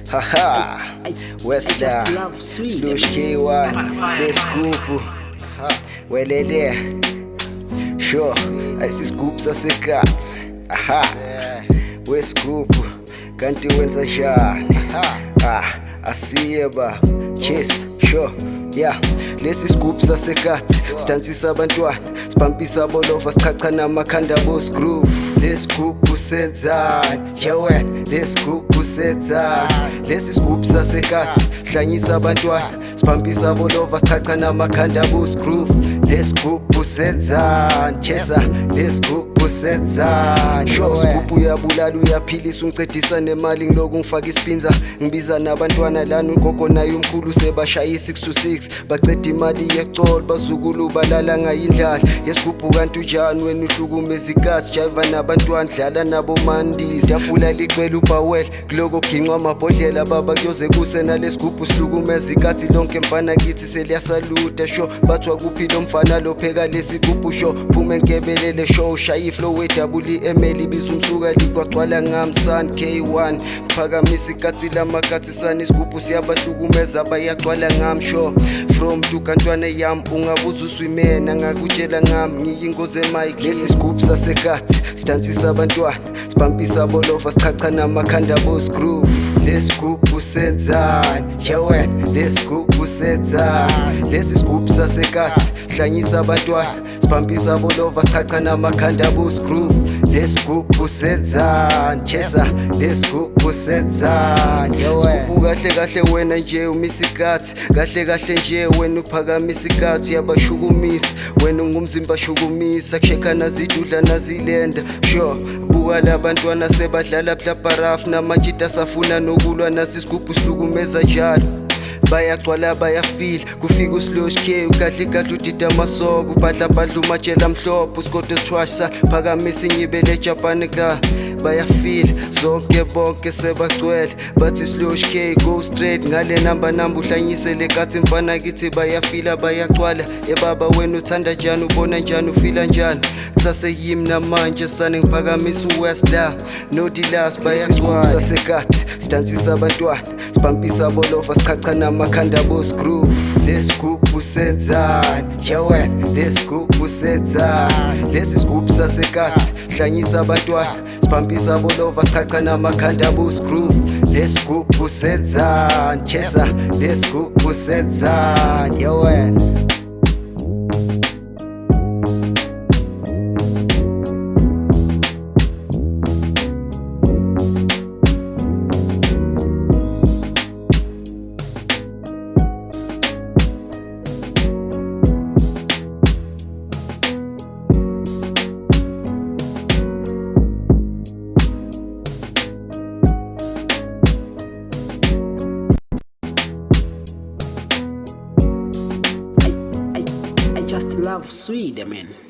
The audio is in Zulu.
Haha, Westa, Slush K1, this group, welele, sure, ayisisgroup sasekat, West group, kanti wenza njani, asiye ba, cheers, sure, yeah, lesi scoop sasekat, sidansisa abantwana, sipampisa bolova, sichacha namakhanda boss groove. This group usenzani, Joanne, this group usenzani, lesi scoop sasekat, sihlanyisa abantwana, sipampisa bolova, sichacha namakhanda boss groove. This group usenzani, chesa, this group usenzani, sure, scoop uyabulala uyaphilisa ungicedisa nemali ngiloku ngifaka isipinza, ngibiza nabantwana lana ugogo naye umkhulu sebashaya 6 to 6, baceda imali yecol bazukulu balala ngayindlala yesigubhu kanti unjani wena uhlukumeza ikati jiva nabantwana dlala nabo mandisi yafula licela ubawel kuloko ginqa amabhodlela baba kuyoze kuse nalesigubhu sihlukumeza ikati lonke mfana kithi seliyasaluta sho bathwa kuphi lo mfana lopheka lesigubhu sho phuma enkebelele show shaya flow WML ibiza umsuka likwagcwala ngamsan K1 phakamisa ikati lamakati sana isigubhu siyabahlukumeza bayagcwala ngamsho from to kantwana yami ungabuza uswimena ngakutshela ngami ngiyingoze mic lesi scoop sasekati sidansisa abantwana sipampisa bolova sichacha namakhanda boss groove. This group usenzani Joanne, this group usenzani, lesi scoop sasekati sihlanyisa abantwana sipampisa bolova sichacha namakhanda boss groove. This group usenzani chesa, this group usenzani scoop kahle kahle wena nje umisikati kahle kahle nje wena uphakamisa ikati yabashukumisa wena ungumzimba shukumisa kusheka nazidudla nazilenda sure buka labantwana sebadlala blabharaf namajita safuna nokulwa nasisigubhu sihlukumeza njalo bayagcwala bayafila kufika uslosh K ukahle kahle udida amasoko ubadla badla umatshela mhlophe usikode thwasa phakamisa inyibele eJapan ka bayafila zonke bonke sebagcwele bathi slosh K go straight ngale number uhlanyise lekati mfana kithi bayafila bayagcwala ebaba wena uthanda njani ubona njani ufila njani kusase yimi namanje sane ngiphakamisa uWesta no dealers bayagcwala sasekati sidansisa abantwana sipampisa bolova sichacha namakhanda boss groove. This group usenzani Joanne, this group usenzani, lesi scoop sasekati sihlanyisa abantwana sipampisa bolova sichacha namakhanda boss groove. This group usenzani chesa, this group usenzani Joanne. Just love sweet, man.